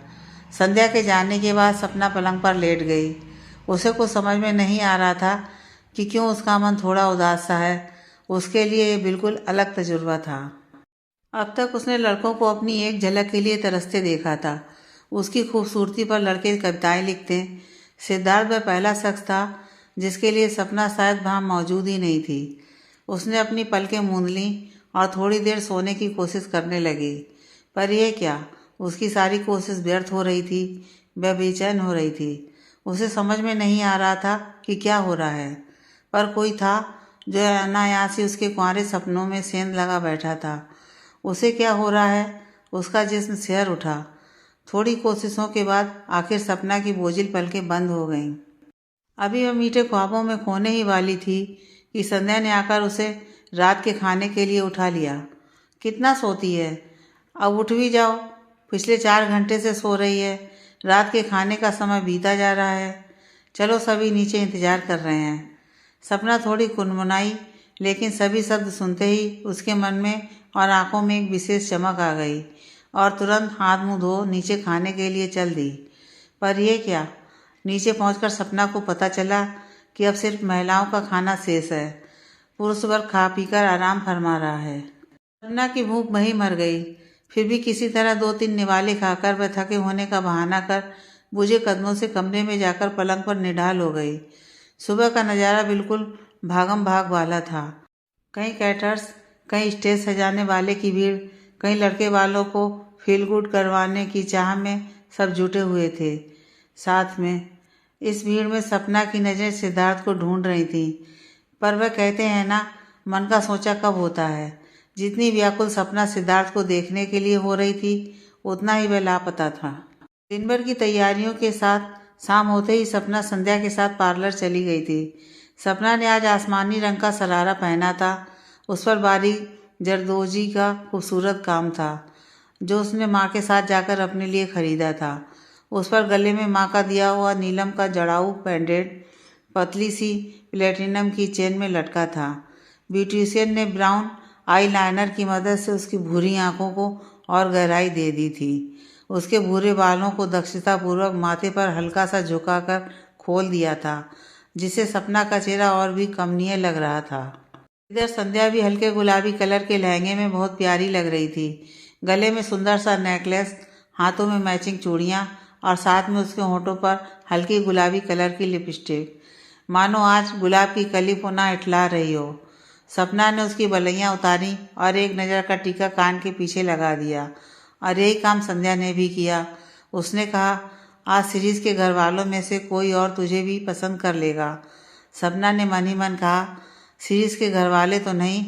संध्या के जाने के बाद सपना पलंग पर लेट गई। उसे कुछ समझ में नहीं आ रहा था कि क्यों उसका मन थोड़ा उदास सा है। उसके लिए ये बिल्कुल अलग तजुर्बा था। अब तक उसने लड़कों को अपनी एक झलक के लिए तरसते देखा था। उसकी खूबसूरती पर लड़के कविताएं लिखते। सिद्धार्थ वह पहला शख्स था जिसके लिए सपना शायद वहाँ मौजूद ही नहीं थी। उसने अपनी पलकें मूंद लीं और थोड़ी देर सोने की कोशिश करने लगी, पर यह क्या, उसकी सारी कोशिश व्यर्थ हो रही थी। वह बेचैन हो रही थी। उसे समझ में नहीं आ रहा था कि क्या हो रहा है, पर कोई था जो अनायास ही उसके कुंवारे सपनों में सेंध लगा बैठा था। उसे क्या हो रहा है? उसका जिस्म सिहर उठा। थोड़ी कोशिशों के बाद आखिर सपना की बोझिल पलकें बंद हो गईं। अभी वह मीठे ख्वाबों में खोने ही वाली थी कि संध्या ने आकर उसे रात के खाने के लिए उठा लिया। कितना सोती है, अब उठ भी जाओ। पिछले 4 घंटे से सो रही है। रात के खाने का समय बीता जा रहा है। चलो, सभी नीचे इंतजार कर रहे हैं। सपना थोड़ी कुनमुनाई, लेकिन सभी शब्द सुनते ही उसके मन में और आंखों में एक विशेष चमक आ गई और तुरंत हाथ मुंह धो नीचे खाने के लिए चल दी। पर यह क्या, नीचे पहुंचकर सपना को पता चला कि अब सिर्फ महिलाओं का खाना शेष है। पुरुष वर्ग खा पीकर आराम फरमा रहा है। सपना की भूख वहीं मर गई। फिर भी किसी तरह 2-3 निवाले खाकर वह थके होने का बहाना कर बुझे कदमों से कमरे में जाकर पलंग पर निढाल हो गई। सुबह का नज़ारा बिल्कुल भागम भाग वाला था। कहीं कैटर्स, कहीं स्टेज सजाने वाले की भीड़, कहीं लड़के वालों को फील गुड करवाने की चाह में सब जुटे हुए थे। साथ में इस भीड़ में सपना की नज़रें सिद्धार्थ को ढूंढ रही थी। पर वह कहते हैं ना, मन का सोचा कब होता है। जितनी व्याकुल सपना सिद्धार्थ को देखने के लिए हो रही थी, उतना ही वह लापता था। दिन भर की तैयारियों के साथ शाम होते ही सपना संध्या के साथ पार्लर चली गई थी। सपना ने आज आसमानी रंग का सरारा पहना था। उस पर बारीक जरदोजी का खूबसूरत काम था, जो उसने माँ के साथ जाकर अपने लिए खरीदा था। उस पर गले में माँ का दिया हुआ नीलम का जड़ाऊ पेंडेंट पतली सी प्लेटिनम की चेन में लटका था। ब्यूटिशियन ने ब्राउन आई लाइनर की मदद से उसकी भूरी आंखों को और गहराई दे दी थी। उसके भूरे बालों को दक्षतापूर्वक माथे पर हल्का सा झुकाकर खोल दिया था, जिससे सपना का चेहरा और भी कमनीय लग रहा था। इधर संध्या भी हल्के गुलाबी कलर के लहंगे में बहुत प्यारी लग रही थी। गले में सुंदर सा नेकलेस, हाथों में मैचिंग चूड़ियाँ और साथ में उसके होंठों पर हल्की गुलाबी कलर की लिपस्टिक, मानो आज गुलाब की कली पुनः इठला रही हो। सपना ने उसकी बलैयाँ उतारी और एक नज़र का टीका कान के पीछे लगा दिया, और यही काम संध्या ने भी किया। उसने कहा, आज सीरीज के घर वालों में से कोई और तुझे भी पसंद कर लेगा। सपना ने मन ही मन कहा, सीरीज के घर वाले तो नहीं,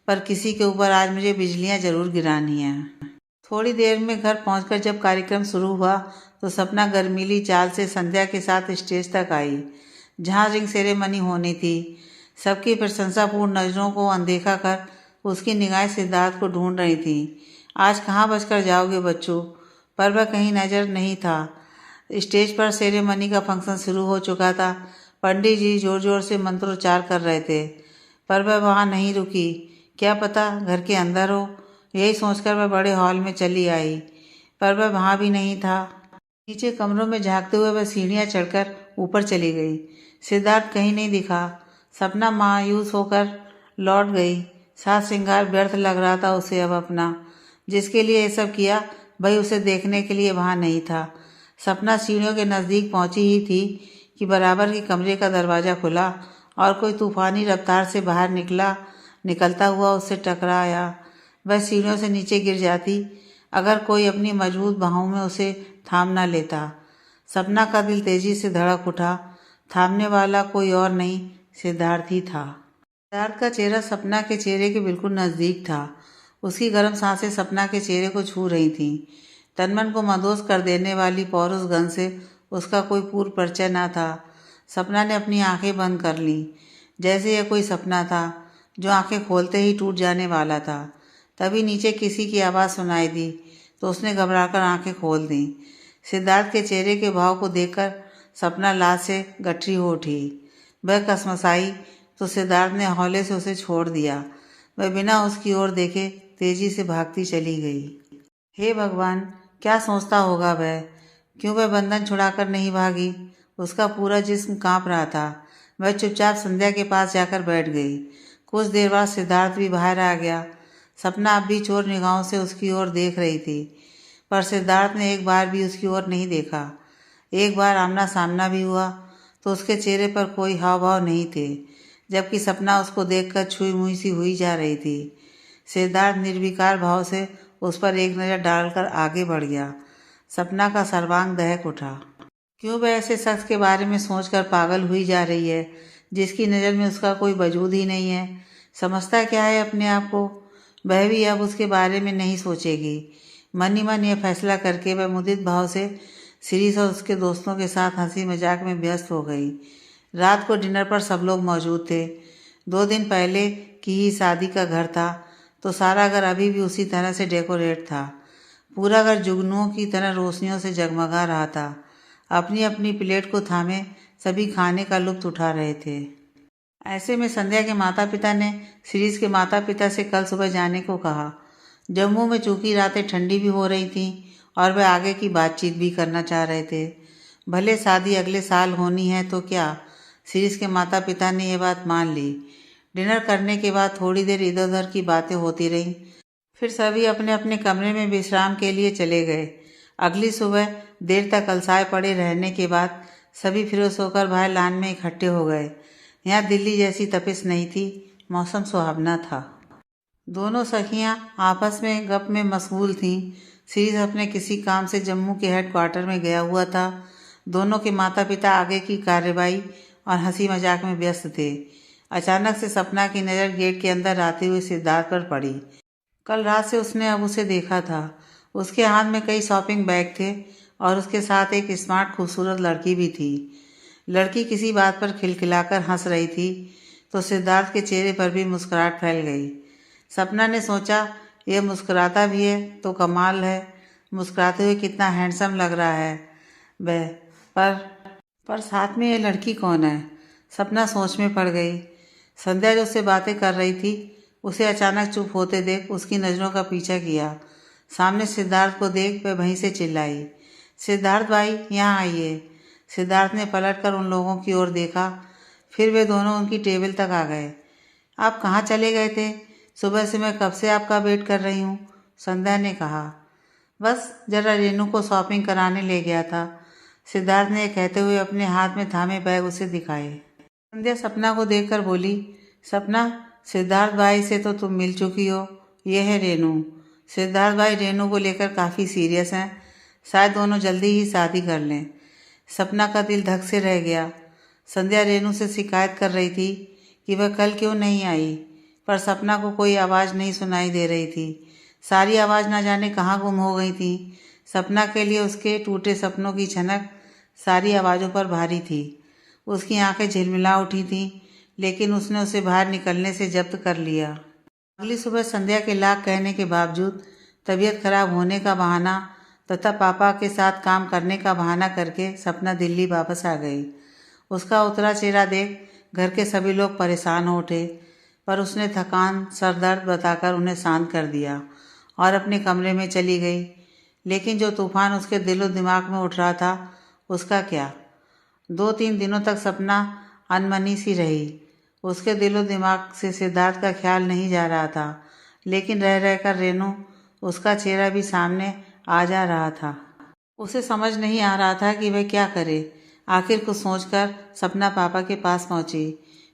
पर किसी के ऊपर आज मुझे बिजलियाँ जरूर गिरानी हैं। थोड़ी देर में घर पहुंचकर जब कार्यक्रम शुरू हुआ तो सपना गर्मीली चाल से संध्या के साथ स्टेज तक आई, जहां रिंग सेरेमनी होनी थी। सबकी प्रशंसापूर्ण नज़रों को अनदेखा कर उसकी निगाहें सिद्धार्थ को ढूंढ रही थी। आज कहाँ बचकर जाओगे बच्चों? पर वह कहीं नजर नहीं था। स्टेज पर सेरेमनी का फंक्शन शुरू हो चुका था। पंडित जी जोर जोर से मंत्रोच्चार कर रहे थे, पर वह वहाँ नहीं रुकी। क्या पता घर के अंदर हो, यही सोचकर वह बड़े हॉल में चली आई, पर वह वहाँ भी नहीं था। नीचे कमरों में झांकते हुए वह सीढ़ियाँ चढ़कर ऊपर चली गई। सिद्धार्थ कहीं नहीं दिखा। सपना मायूस होकर लौट गई। साज श्रृंगार व्यर्थ लग रहा था उसे अब अपना। जिसके लिए ये सब किया, भाई उसे देखने के लिए वहाँ नहीं था। सपना सीढ़ियों के नज़दीक पहुँची ही थी कि बराबर के कमरे का दरवाज़ा खुला और कोई तूफानी रफ्तार से बाहर निकलता हुआ उससे टकराया। वह सीढ़ियों से नीचे गिर जाती अगर कोई अपनी मजबूत बाहों में उसे थाम न लेता। सपना का दिल तेजी से धड़क उठा। थामने वाला कोई और नहीं, सिद्धार्थ ही था। सिद्धार्थ का चेहरा सपना के चेहरे के बिल्कुल नज़दीक था। उसकी गर्म सांसें सपना के चेहरे को छू रही थीं। तनमन को मदोस कर देने वाली पौरुष गंध से उसका कोई पूर्व परिचय न था। सपना ने अपनी आंखें बंद कर लीं, जैसे यह कोई सपना था जो आंखें खोलते ही टूट जाने वाला था। तभी नीचे किसी की आवाज़ सुनाई दी तो उसने घबराकर आंखें खोल दी। सिद्धार्थ के चेहरे के भाव को देखकर सपना लाज से गठरी हो उठी। वह कसमसाई तो सिद्धार्थ ने हौले से उसे छोड़ दिया। वह बिना उसकी ओर देखे तेजी से भागती चली गई। हे भगवान, क्या सोचता होगा वह? क्यों वह बंधन छुड़ाकर नहीं भागी? उसका पूरा जिस्म कांप रहा था। वह चुपचाप संध्या के पास जाकर बैठ गई। कुछ देर बाद सिद्धार्थ भी बाहर आ गया। सपना अब भी चोर निगाहों से उसकी ओर देख रही थी, पर सिद्धार्थ ने एक बार भी उसकी ओर नहीं देखा। एक बार आमना सामना भी हुआ तो उसके चेहरे पर कोई हाव भाव नहीं थे, जबकि सपना उसको देखकर छुई मुई सी हुई जा रही थी। सिद्धार्थ निर्विकार भाव से उस पर एक नज़र डालकर आगे बढ़ गया। सपना का सर्वांग दहक उठा। क्यों वह ऐसे शख्स के बारे में सोचकर पागल हुई जा रही है, जिसकी नज़र में उसका कोई वजूद ही नहीं है? समझता क्या है अपने आप को? वह भी अब उसके बारे में नहीं सोचेगी। मन ही मन यह फैसला करके वह मुदित भाव से शिरीष और उसके दोस्तों के साथ हंसी मजाक में व्यस्त हो गई। रात को डिनर पर सब लोग मौजूद थे। 2 दिन पहले की ही शादी का घर था, तो सारा घर अभी भी उसी तरह से डेकोरेट था। पूरा घर जुगनुओं की तरह रोशनियों से जगमगा रहा था। अपनी अपनी प्लेट को थामे सभी खाने का लुत्फ उठा रहे थे। ऐसे में संध्या के माता पिता ने शिरीष के माता पिता से कल सुबह जाने को कहा। जम्मू में चूंकि रातें ठंडी भी हो रही थीं और वह आगे की बातचीत भी करना चाह रहे थे। भले शादी अगले साल होनी है तो क्या, शिरीष के माता पिता ने यह बात मान ली। डिनर करने के बाद थोड़ी देर इधर उधर की बातें होती रहीं, फिर सभी अपने अपने कमरे में विश्राम के लिए चले गए। अगली सुबह देर तक अलसाए पड़े रहने के बाद सभी फ्रेश होकर बाहर लान में इकट्ठे हो गए। यहाँ दिल्ली जैसी तपिश नहीं थी, मौसम सुहावना था। दोनों सखियाँ आपस में गप में मशगूल थीं। शिरीष अपने किसी काम से जम्मू के हेडक्वार्टर में गया हुआ था। दोनों के माता पिता आगे की कार्यवाही और हंसी मजाक में व्यस्त थे। अचानक से सपना की नज़र गेट के अंदर आते हुए सिद्धार्थ पर पड़ी। कल रात से उसने अब उसे देखा था। उसके हाथ में कई शॉपिंग बैग थे और उसके साथ एक स्मार्ट खूबसूरत लड़की भी थी। लड़की किसी बात पर खिलखिलाकर हंस रही थी तो सिद्धार्थ के चेहरे पर भी मुस्कुराहट फैल गई। सपना ने सोचा, यह मुस्कुराता भी है तो कमाल है, मुस्कुराते हुए कितना हैंडसम लग रहा है वह। पर साथ में ये लड़की कौन है? सपना सोच में पड़ गई। संध्या जो उससे बातें कर रही थी, उसे अचानक चुप होते देख उसकी नज़रों का पीछा किया। सामने सिद्धार्थ को देख वह वहीं से चिल्लाई, सिद्धार्थ भाई, यहाँ आइए। सिद्धार्थ ने पलटकर उन लोगों की ओर देखा, फिर वे दोनों उनकी टेबल तक आ गए। आप कहाँ चले गए थे? सुबह से मैं कब से आपका वेट कर रही हूँ, संध्या ने कहा। बस जरा रेनू को शॉपिंग कराने ले गया था, सिद्धार्थ ने कहते हुए अपने हाथ में थामे बैग उसे दिखाए। संध्या सपना को देखकर बोली, सपना, सिद्धार्थ भाई से तो तुम मिल चुकी हो, ये है रेनू। सिद्धार्थ भाई रेनू को लेकर काफ़ी सीरियस हैं, शायद दोनों जल्दी ही शादी कर लें। सपना का दिल धक से रह गया। संध्या रेनू से शिकायत कर रही थी कि वह कल क्यों नहीं आई, पर सपना को कोई आवाज़ नहीं सुनाई दे रही थी। सारी आवाज़ ना जाने कहाँ गुम हो गई थी। सपना के लिए उसके टूटे सपनों की छनक सारी आवाज़ों पर भारी थी। उसकी आंखें झिलमिला उठी थीं, लेकिन उसने उसे बाहर निकलने से जब्त कर लिया। अगली सुबह संध्या के लाख कहने के बावजूद तबीयत खराब होने का बहाना तथा पापा के साथ काम करने का बहाना करके सपना दिल्ली वापस आ गई। उसका उतरा चेहरा देख घर के सभी लोग परेशान हो उठे, पर उसने थकान, सरदर्द बताकर उन्हें शांत कर दिया और अपने कमरे में चली गई। लेकिन जो तूफान उसके दिलो दिमाग में उठ रहा था, उसका क्या? 2-3 दिनों तक सपना अनमनी सी रही। उसके दिलो दिमाग से सिद्धार्थ का ख्याल नहीं जा रहा था, लेकिन रह रहकर रेनू, उसका चेहरा भी सामने आ जा रहा था। उसे समझ नहीं आ रहा था कि वह क्या करे। आखिर कुछ सोचकर सपना पापा के पास पहुंची।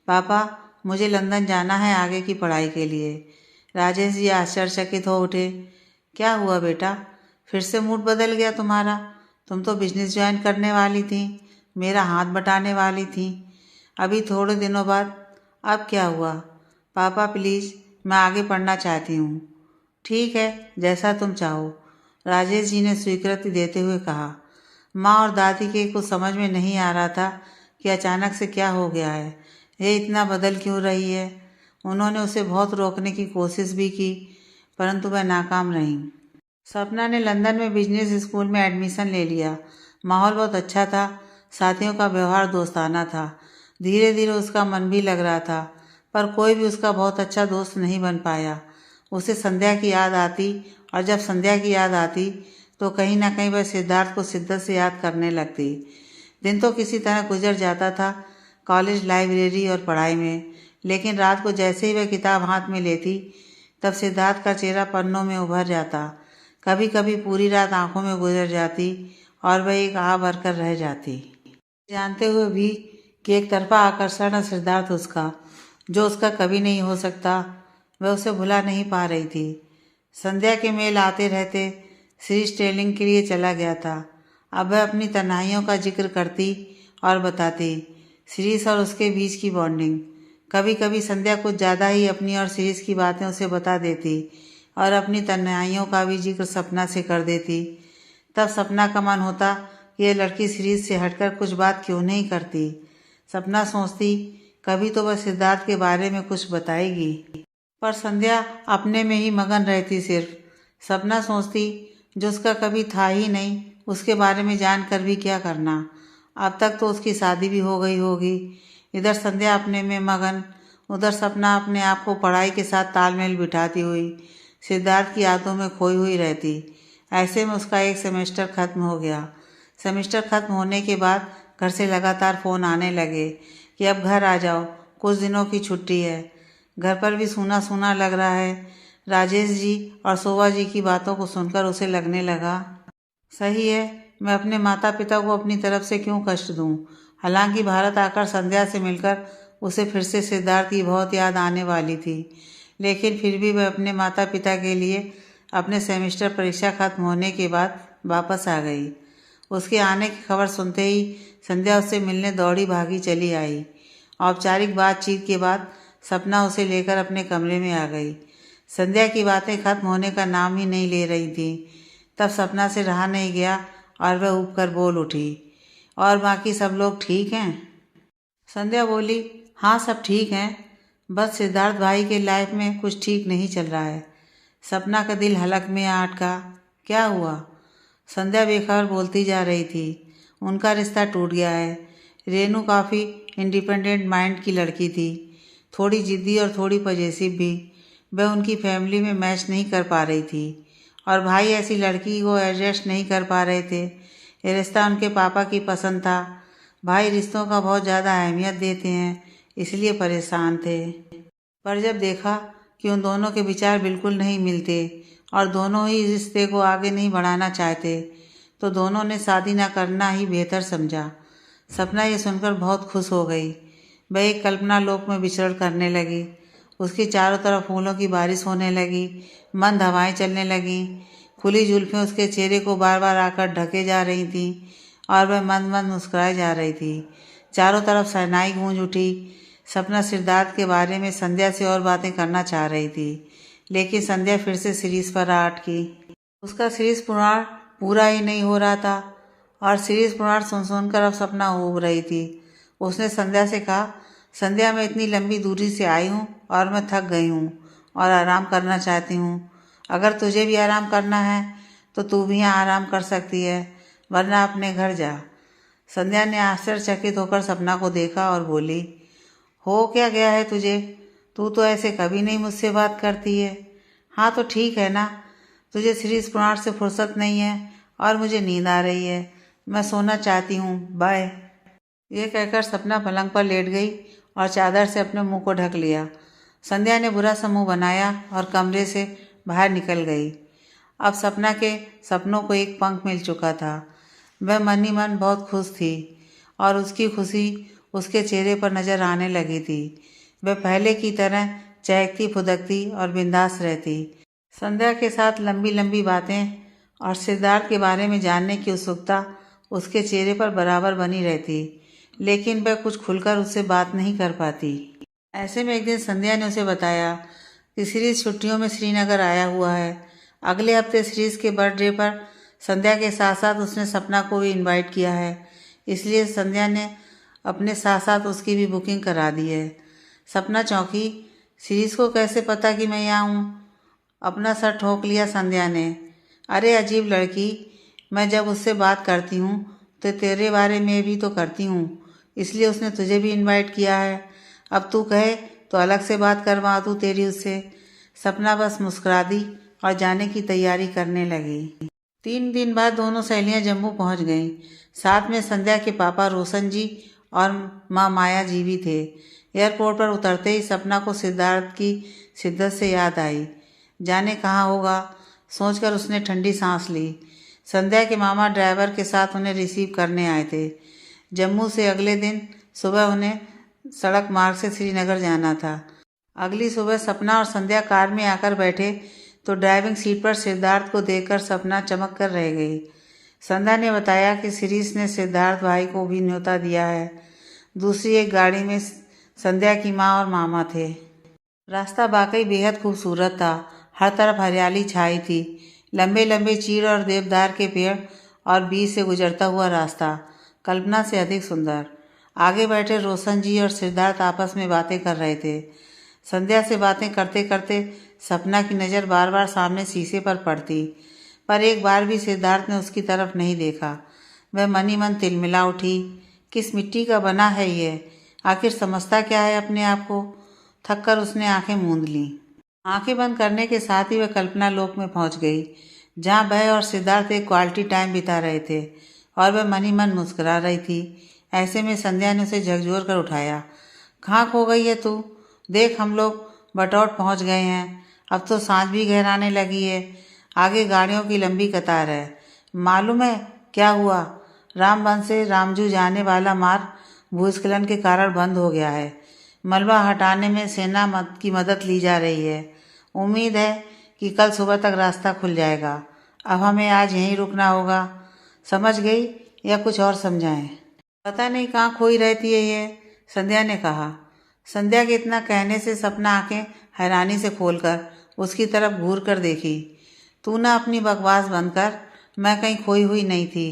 पापा, मुझे लंदन जाना है आगे की पढ़ाई के लिए। राजेश जी आश्चर्यचकित हो उठे। क्या हुआ बेटा, फिर से मूड बदल गया तुम्हारा? तुम तो बिजनेस ज्वाइन करने वाली थी, मेरा हाथ बटाने वाली थी, अभी थोड़े दिनों बाद अब क्या हुआ? पापा प्लीज़, मैं आगे पढ़ना चाहती हूँ। ठीक है, जैसा तुम चाहो, राजेश जी ने स्वीकृति देते हुए कहा। माँ और दादी के कुछ समझ में नहीं आ रहा था कि अचानक से क्या हो गया है, ये इतना बदल क्यों रही है। उन्होंने उसे बहुत रोकने की कोशिश भी की, परंतु वह नाकाम रही। सपना ने लंदन में बिजनेस स्कूल में एडमिशन ले लिया। माहौल बहुत अच्छा था, साथियों का व्यवहार दोस्ताना था। धीरे धीरे उसका मन भी लग रहा था, पर कोई भी उसका बहुत अच्छा दोस्त नहीं बन पाया। उसे संध्या की याद आती, और जब संध्या की याद आती तो कहीं ना कहीं वह सिद्धार्थ को शिद्दत से याद करने लगती। दिन तो किसी तरह गुजर जाता था कॉलेज, लाइब्रेरी और पढ़ाई में, लेकिन रात को जैसे ही वह किताब हाथ में लेती तब सिद्धार्थ का चेहरा पन्नों में उभर जाता। कभी कभी पूरी रात आंखों में गुजर जाती और वह एक आह भरकर रह जाती, जानते हुए भी कि एक तरफा आकर्षण है सिद्धार्थ उसका, जो उसका कभी नहीं हो सकता। वह उसे भुला नहीं पा रही थी। संध्या के मेल आते रहते। सीरीज ट्रेनिंग के लिए चला गया था। अब वह अपनी तन्हाइयों का जिक्र करती और बताती सीरीज और उसके बीच की बॉन्डिंग। कभी कभी संध्या कुछ ज़्यादा ही अपनी और सीरीज की बातें उसे बता देती और अपनी तन्हाइयों का भी जिक्र सपना से कर देती। तब सपना का मन होता कि यह लड़की सीरीज से हटकर कुछ बात क्यों नहीं करती। सपना सोचती कभी तो वह सिद्धार्थ के बारे में कुछ बताएगी, पर संध्या अपने में ही मगन रहती। सिर्फ सपना सोचती जो उसका कभी था ही नहीं, उसके बारे में जानकर भी क्या करना। अब तक तो उसकी शादी भी हो गई होगी। इधर संध्या अपने में मगन, उधर सपना अपने आप को पढ़ाई के साथ तालमेल बिठाती हुई सिद्धार्थ की यादों में खोई हुई रहती। ऐसे में उसका एक सेमेस्टर खत्म हो गया। सेमेस्टर खत्म होने के बाद घर से लगातार फ़ोन आने लगे कि अब घर आ जाओ, कुछ दिनों की छुट्टी है। घर पर भी सूना सूना लग रहा है। राजेश जी और शोभा जी की बातों को सुनकर उसे लगने लगा, सही है, मैं अपने माता पिता को अपनी तरफ से क्यों कष्ट दूं। हालांकि भारत आकर संध्या से मिलकर उसे फिर से सिद्धार्थ की बहुत याद आने वाली थी, लेकिन फिर भी वह अपने माता पिता के लिए अपने सेमेस्टर परीक्षा खत्म होने के बाद वापस आ गई। उसके आने की खबर सुनते ही संध्या उससे मिलने दौड़ी भागी चली आई। औपचारिक बातचीत के बाद सपना उसे लेकर अपने कमरे में आ गई। संध्या की बातें खत्म होने का नाम ही नहीं ले रही थी। तब सपना से रहा नहीं गया और वह ऊब कर बोल उठी, और बाकी सब लोग ठीक हैं? संध्या बोली, हाँ सब ठीक हैं, बस सिद्धार्थ भाई के लाइफ में कुछ ठीक नहीं चल रहा है। सपना का दिल हलक में आ अटका। क्या हुआ? संध्या बेखबर बोलती जा रही थी। उनका रिश्ता टूट गया है। रेनू काफ़ी इंडिपेंडेंट माइंड की लड़की थी, थोड़ी जिद्दी और थोड़ी पजेसिव भी। वह उनकी फैमिली में मैच नहीं कर पा रही थी और भाई ऐसी लड़की को एडजस्ट नहीं कर पा रहे थे। ये रिश्ता उनके पापा की पसंद था। भाई रिश्तों का बहुत ज़्यादा अहमियत देते हैं, इसलिए परेशान थे। पर जब देखा कि उन दोनों के विचार बिल्कुल नहीं मिलते और दोनों ही रिश्ते को आगे नहीं बढ़ाना चाहते, तो दोनों ने शादी न करना ही बेहतर समझा। सपना ये सुनकर बहुत खुश हो गई। वह एक कल्पना लोक में विचरण करने लगी। उसके चारों तरफ फूलों की बारिश होने लगी, मंद हवाएं चलने लगीं, खुली जुल्फें उसके चेहरे को बार बार आकर ढके जा रही थीं और वह मंद मंद मुस्कुराए जा रही थी। चारों तरफ शहनाई गूंज उठी। सपना सिद्धार्थ के बारे में संध्या से और बातें करना चाह रही थी, लेकिन संध्या फिर से सीरीज पर आ अटकी। उसका सीरीज पुराण पूरा ही नहीं हो रहा था और सीरीज पुराण सुन सुनकर अब सपना ऊब रही थी। उसने संध्या से कहा, संध्या मैं इतनी लंबी दूरी से आई हूँ और मैं थक गई हूँ और आराम करना चाहती हूँ। अगर तुझे भी आराम करना है तो तू भी यहाँ आराम कर सकती है, वरना अपने घर जा। संध्या ने आश्चर्यचकित होकर सपना को देखा और बोली, हो क्या गया है तुझे? तू तो ऐसे कभी नहीं मुझसे बात करती है। हाँ तो ठीक है ना, तुझे सीरीज पुराण से फुर्सत नहीं है और मुझे नींद आ रही है, मैं सोना चाहती हूँ, बाय। ये कहकर सपना पलंग पर लेट गई और चादर से अपने मुंह को ढक लिया। संध्या ने बुरा सा मुंह बनाया और कमरे से बाहर निकल गई। अब सपना के सपनों को एक पंख मिल चुका था। वह मन ही मन बहुत खुश थी और उसकी खुशी उसके चेहरे पर नजर आने लगी थी। वह पहले की तरह चहकती फुदकती और बिंदास रहती। संध्या के साथ लंबी लंबी बातें और सिद्धार्थ के बारे में जानने की उत्सुकता उसके चेहरे पर बराबर बनी रहती, लेकिन वह कुछ खुलकर उससे बात नहीं कर पाती। ऐसे में एक दिन संध्या ने उसे बताया कि सीरीज छुट्टियों में श्रीनगर आया हुआ है। अगले हफ्ते सीरीज के बर्थडे पर संध्या के साथ साथ उसने सपना को भी इनवाइट किया है, इसलिए संध्या ने अपने साथ साथ उसकी भी बुकिंग करा दी है। सपना चौंकी, सीरीज को कैसे पता कि मैं यहाँ हूँ? अपना सर ठोक लिया संध्या ने। अरे अजीब लड़की, मैं जब उससे बात करती हूँ तो तेरे बारे में भी तो करती हूँ, इसलिए उसने तुझे भी इनवाइट किया है। अब तू कहे तो अलग से बात करवा दूँ तेरी उससे। सपना बस मुस्कुरा दी और जाने की तैयारी करने लगी। 3 दिन बाद दोनों सहेलियां जम्मू पहुंच गईं। साथ में संध्या के पापा रोशन जी और माँ माया जी भी थे। एयरपोर्ट पर उतरते ही सपना को सिद्धार्थ की शिद्दत से याद आई। जाने कहाँ होगा, सोचकर उसने ठंडी सांस ली। संध्या के मामा ड्राइवर के साथ उन्हें रिसीव करने आए थे। जम्मू से अगले दिन सुबह उन्हें सड़क मार्ग से श्रीनगर जाना था। अगली सुबह सपना और संध्या कार में आकर बैठे तो ड्राइविंग सीट पर सिद्धार्थ को देखकर सपना चमक कर रह गई। संध्या ने बताया कि शिरीष ने सिद्धार्थ भाई को भी न्योता दिया है। दूसरी एक गाड़ी में संध्या की माँ और मामा थे। रास्ता वाकई बेहद खूबसूरत था। हर तरफ हरियाली छाई थी। लंबे लंबे चीड़ और देवदार के पेड़ और बीच से गुजरता हुआ रास्ता कल्पना से अधिक सुंदर। आगे बैठे रोशन जी और सिद्धार्थ आपस में बातें कर रहे थे। संध्या से बातें करते करते सपना की नज़र बार बार सामने शीशे पर पड़ती, पर एक बार भी सिद्धार्थ ने उसकी तरफ नहीं देखा। वह मन ही मन तिलमिला उठी। किस मिट्टी का बना है ये? आखिर समझता क्या है अपने आप को? थक कर उसने आंखें मूंद लीं। आंखें बंद करने के साथ ही वह कल्पना लोक में पहुंच गई, जहां वह और सिद्धार्थ एक क्वालिटी टाइम बिता रहे थे और वह मन ही मन मुस्कुरा रही थी। ऐसे में संध्या ने उसे झकझोर कर उठाया। कहाँ खो गई है तू? देख, हम लोग बटौट पहुंच गए हैं। अब तो सांझ भी गहराने लगी है। आगे गाड़ियों की लंबी कतार है। मालूम है क्या हुआ? रामबन से रामजू जाने वाला मार्ग भूस्खलन के कारण बंद हो गया है। मलबा हटाने में सेना की मदद ली जा रही है। उम्मीद है कि कल सुबह तक रास्ता खुल जाएगा। अब हमें आज यहीं रुकना होगा। समझ गई या कुछ और समझाएं? पता नहीं कहाँ खोई रहती है ये, संध्या ने कहा। संध्या के इतना कहने से सपना आंखें हैरानी से खोलकर उसकी तरफ घूर कर देखी। तू ना अपनी बकवास बंद कर। मैं कहीं खोई हुई नहीं थी।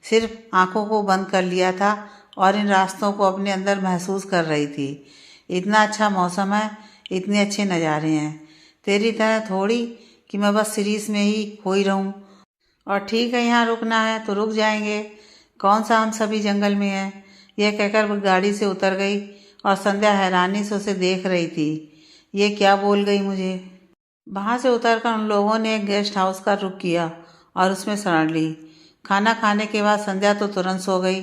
सिर्फ आंखों को बंद कर लिया था और इन रास्तों को अपने अंदर महसूस कर रही थी। इतना अच्छा मौसम है, इतने अच्छे नज़ारे हैं। तेरी तरह थोड़ी कि मैं बस सीरीज में ही खोई रहूं। और ठीक है, यहाँ रुकना है तो रुक जाएंगे। कौन सा हम सभी जंगल में है? यह कहकर वो गाड़ी से उतर गई और संध्या हैरानी से उसे देख रही थी। ये क्या बोल गई मुझे? वहाँ से उतरकर उन लोगों ने एक गेस्ट हाउस का रुख किया और उसमें शरण ली। खाना खाने के बाद संध्या तो तुरंत सो गई।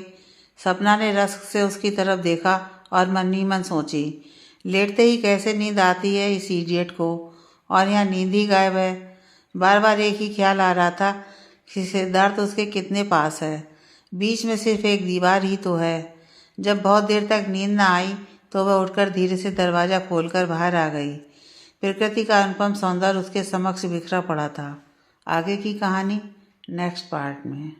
सपना ने रस्क से उसकी तरफ देखा और मन ही मन सोची, लेटते ही कैसे नींद आती है इस इडियट को, और यहाँ नींद ही गायब है। बार बार एक ही ख्याल आ रहा था कि सिद्धार्थ उसके कितने पास है। बीच में सिर्फ एक दीवार ही तो है। जब बहुत देर तक नींद न आई तो वह उठकर धीरे से दरवाज़ा खोलकर बाहर आ गई। प्रकृति का अनुपम सौंदर्य उसके समक्ष बिखरा पड़ा था। आगे की कहानी नेक्स्ट पार्ट में।